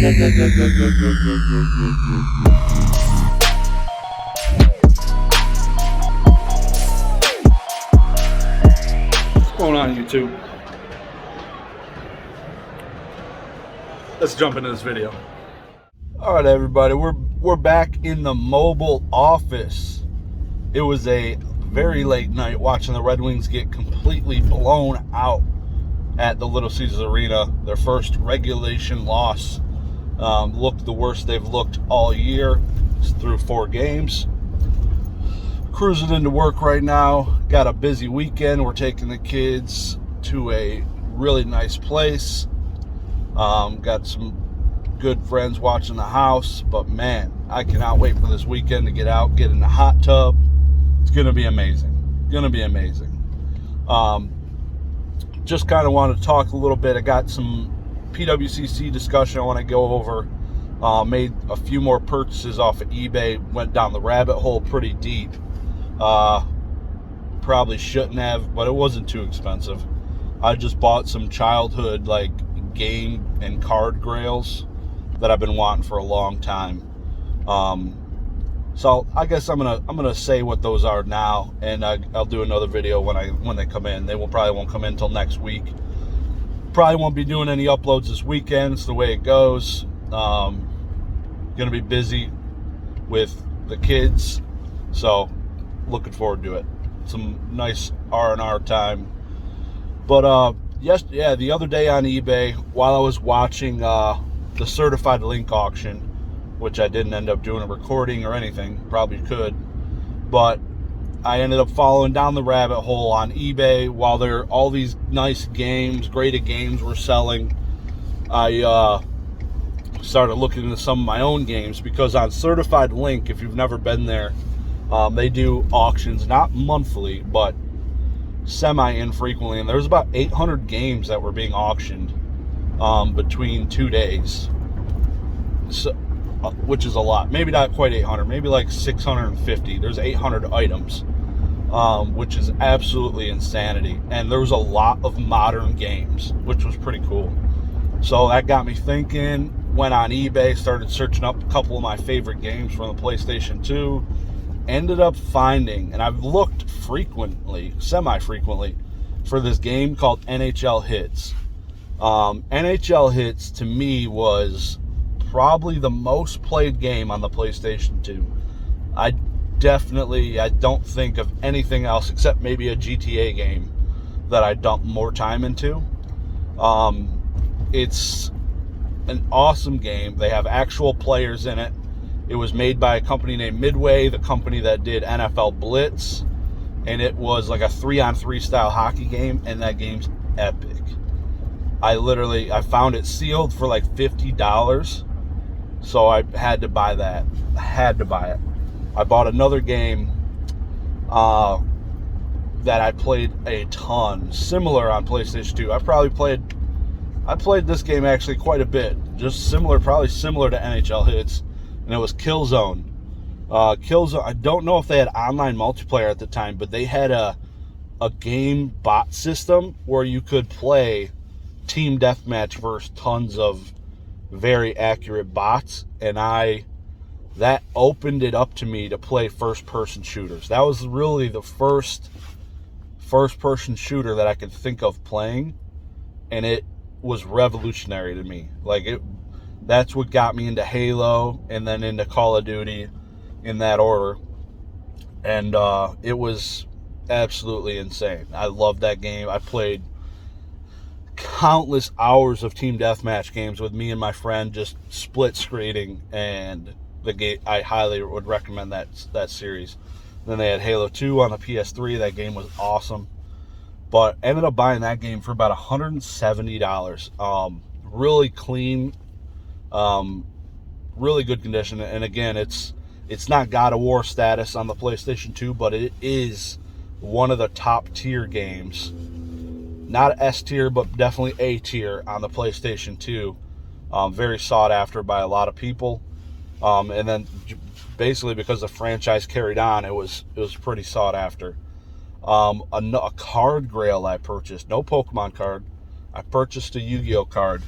What's going on, YouTube? Let's jump into this video. All right, everybody, we're back in the mobile office. It was a very late night watching the Red Wings get completely blown out at the Little Caesars Arena. Their first regulation loss. Looked the worst they've looked all year through 4 games. Cruising into work right now. Got a busy weekend. We're taking the kids to a really nice place. Got some good friends watching the house, but man, I cannot wait for this weekend to get out, get in the hot tub. It's gonna be amazing. Just kind of want to talk a little bit. I got some PWCC discussion I want to go over. Made a few more purchases off of eBay. Went down the rabbit hole pretty deep. Probably shouldn't have, but it wasn't too expensive. I just bought some childhood like game and card grails that I've been wanting for a long time. So I guess I'm gonna say what those are now, and I'll do another video when they come in. They probably won't come in until next week. Probably won't be doing any uploads this weekend. It's the way it goes. Gonna be busy with the kids, so looking forward to it. Some nice R&R time. But the other day on eBay, while I was watching the certified link auction, which I didn't end up doing a recording or anything, probably could, but I ended up following down the rabbit hole on eBay while all these nice games, graded games were selling. I started looking into some of my own games, because on Certified Link, if you've never been there, they do auctions, not monthly, but semi-infrequently, and there's about 800 games that were being auctioned between 2 days, so, which is a lot. Maybe not quite 800, maybe like 650. There's 800 items, which is absolutely insanity, and there was a lot of modern games, which was pretty cool. So that got me thinking. Went on eBay, started searching up a couple of my favorite games from the PlayStation 2. Ended up finding, and I've looked semi-frequently, for this game called NHL Hits. NHL Hits, to me, was probably the most played game on the PlayStation 2. I don't think of anything else except maybe a GTA game that I dumped more time into. It's an awesome game. They have actual players in it. It was made by a company named Midway, the company that did NFL Blitz, and it was like a 3-on-3 style hockey game, and that game's epic. I found it sealed for like $50, so I had to buy that. I had to buy it. I bought another game that I played a ton, similar on PlayStation 2. I played this game actually quite a bit, probably similar to NHL Hits, and it was Killzone. Killzone, I don't know if they had online multiplayer at the time, but they had a game bot system where you could play team deathmatch versus tons of very accurate bots, and that opened it up to me to play first-person shooters. That was really the first-person shooter that I could think of playing, and it was revolutionary to me. That's what got me into Halo and then into Call of Duty, in that order. And it was absolutely insane. I loved that game. I played countless hours of team deathmatch games with me and my friend, just split screening, and the game, I highly would recommend that series. Then they had Halo 2 on the PS3. That game was awesome. But ended up buying that game for about $170. Really clean, really good condition. And again, it's not God of War status on the PlayStation 2, but it is one of the top tier games. Not S tier, but definitely A tier on the PlayStation 2. Very sought after by a lot of people. And then basically because the franchise carried on, it was pretty sought after. A card grail I purchased, no Pokemon card. I purchased a Yu-Gi-Oh card.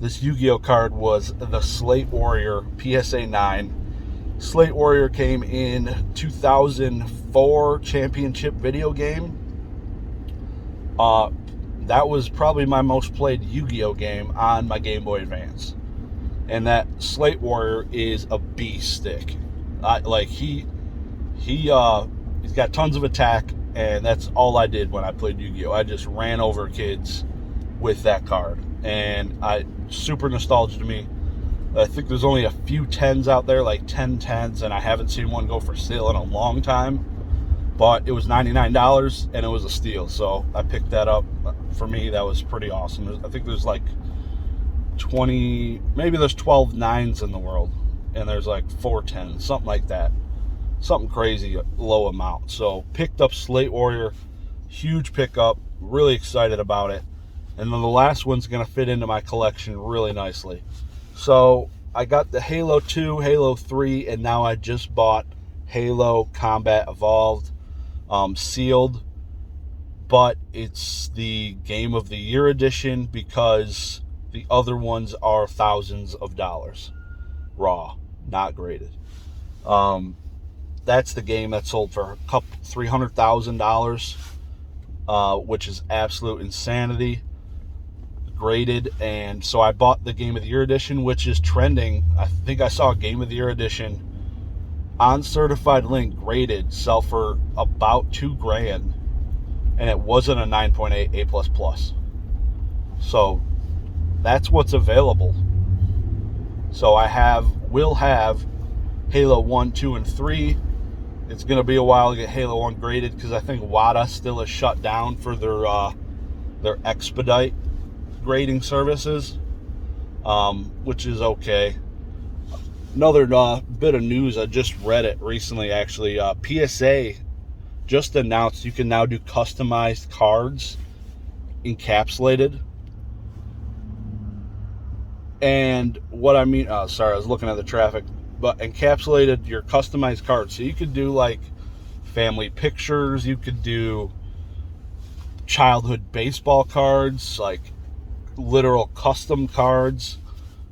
This Yu-Gi-Oh card was the Slate Warrior PSA 9. Slate Warrior came in 2004 championship video game. That was probably my most played Yu-Gi-Oh game on my Game Boy Advance. And that Slate Warrior is a beast stick. He's got tons of attack, and that's all I did when I played Yu-Gi-Oh. I just ran over kids with that card, and super nostalgic to me. I think there's only a few 10s out there, like 10 10s, and I haven't seen one go for sale in a long time. But it was $99, and it was a steal, so I picked that up. For me, that was pretty awesome. I think there's like 20, maybe there's 12 9s in the world, and there's like 4 10s, something like that. Something crazy low amount. So picked up Slate Warrior, huge pickup, really excited about it. And then the last one's going to fit into my collection really nicely. So I got the Halo 2, Halo 3, and now I just bought Halo Combat Evolved, sealed, but it's the Game of the Year edition because the other ones are thousands of dollars raw, not graded. That's the game that sold for $300,000, which is absolute insanity, graded. And so I bought the Game of the Year edition, which is trending. I think I saw a Game of the Year edition on Certified Link graded sell for about $2,000, and it wasn't a 9.8 A++. So that's what's available. So will have Halo 1, 2, and 3. It's going to be a while to get Halo 1 graded because I think WADA still is shut down for their expedite grading services, which is okay. Another bit of news, I just read it recently actually. PSA just announced you can now do customized cards encapsulated. And what I mean, sorry, I was looking at the traffic, but encapsulated your customized cards. So you could do like family pictures, you could do childhood baseball cards, like literal custom cards,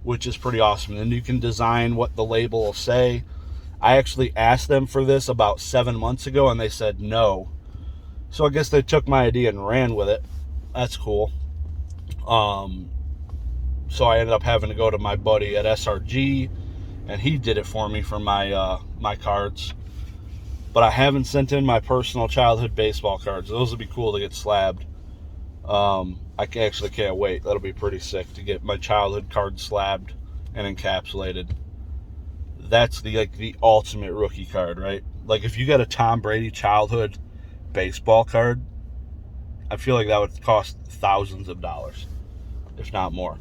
which is pretty awesome. And you can design what the label will say. I actually asked them for this about 7 months ago, and they said no. So I guess they took my idea and ran with it. That's cool. So I ended up having to go to my buddy at SRG, and he did it for me for my my cards. But I haven't sent in my personal childhood baseball cards. Those would be cool to get slabbed. I actually can't wait. That'll be pretty sick to get my childhood cards slabbed and encapsulated. That's the ultimate rookie card, right? Like if you got a Tom Brady childhood baseball card, I feel like that would cost thousands of dollars, if not more.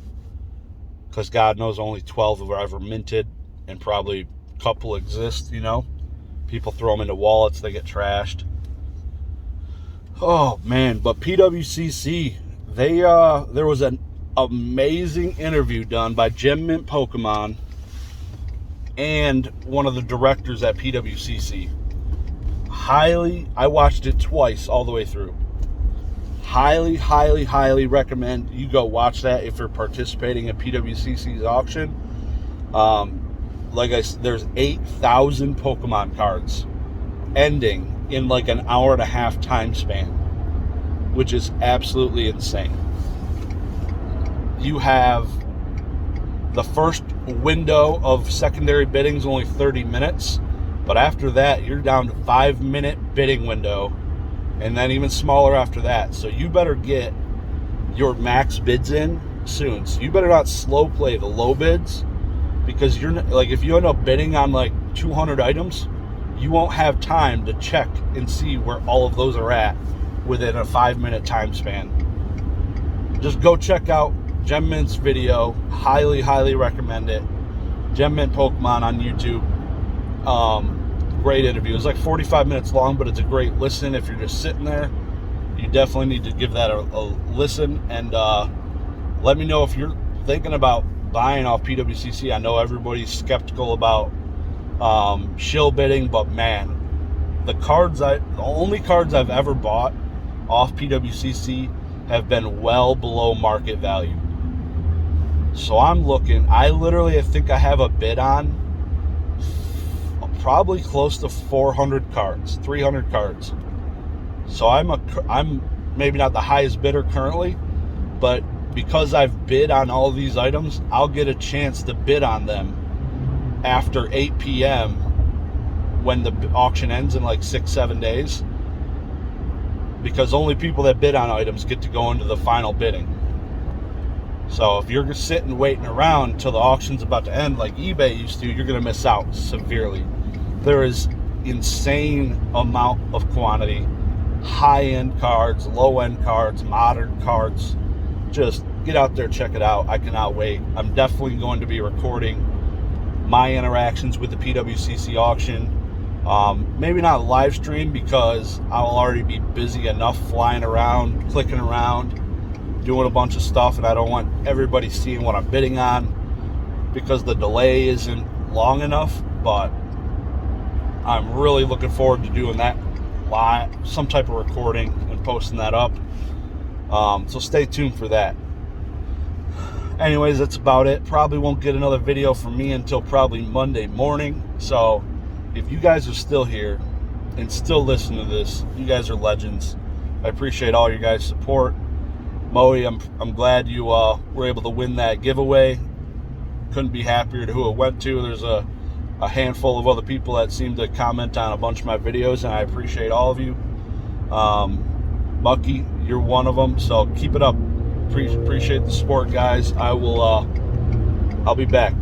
Because God knows only 12 are ever minted, and probably a couple exist, you know? People throw them into wallets, they get trashed. Oh, man. But PWCC, there was an amazing interview done by Gem Mint Pokemon and one of the directors at PWCC. I watched it twice all the way through. Highly, highly, highly recommend you go watch that if you're participating in PWCC's auction. Like I said, there's 8,000 Pokemon cards ending in like an hour and a half time span, which is absolutely insane. You have the first window of secondary bidding is only 30 minutes, but after that, you're down to 5-minute bidding window, and then even smaller after that. So you better get your max bids in soon. So you better not slow play the low bids, because you're not, like, if you end up bidding on like 200 items, you won't have time to check and see where all of those are at within a 5-minute time span. Just go check out Gem Mint's video. Highly, highly recommend it. Gem Mint Pokemon on YouTube. Great interview. It's like 45 minutes long, but it's a great listen if you're just sitting there. You definitely need to give that a listen, and let me know if you're thinking about buying off PWCC. I know everybody's skeptical about shill bidding, but man, the only cards I've ever bought off PWCC have been well below market value. So I'm looking, I think I have a bid on probably close to 400 cards, 300 cards. So I'm maybe not the highest bidder currently, but because I've bid on all of these items, I'll get a chance to bid on them after 8 p.m. when the auction ends in like 6-7 days, because only people that bid on items get to go into the final bidding. So if you're sitting waiting around until the auction's about to end like eBay used to, you're going to miss out severely. There is insane amount of quantity, high-end cards, low-end cards, modern cards. Just get out there, check it out. I cannot wait. I'm definitely going to be recording my interactions with the PWCC auction. Maybe not live stream, because I'll already be busy enough flying around, clicking around, doing a bunch of stuff, and I don't want everybody seeing what I'm bidding on because the delay isn't long enough. But I'm really looking forward to doing that live, some type of recording, and posting that up. So stay tuned for that. Anyways, that's about it. Probably won't get another video from me until probably Monday morning. So if you guys are still here and still listen to this, you guys are legends. I appreciate all your guys' support. Moe, I'm glad you were able to win that giveaway. Couldn't be happier to who it went to. There's a handful of other people that seem to comment on a bunch of my videos, and I appreciate all of you. Mucky, you're one of them, so keep it up. Appreciate the support, guys. I'll be back.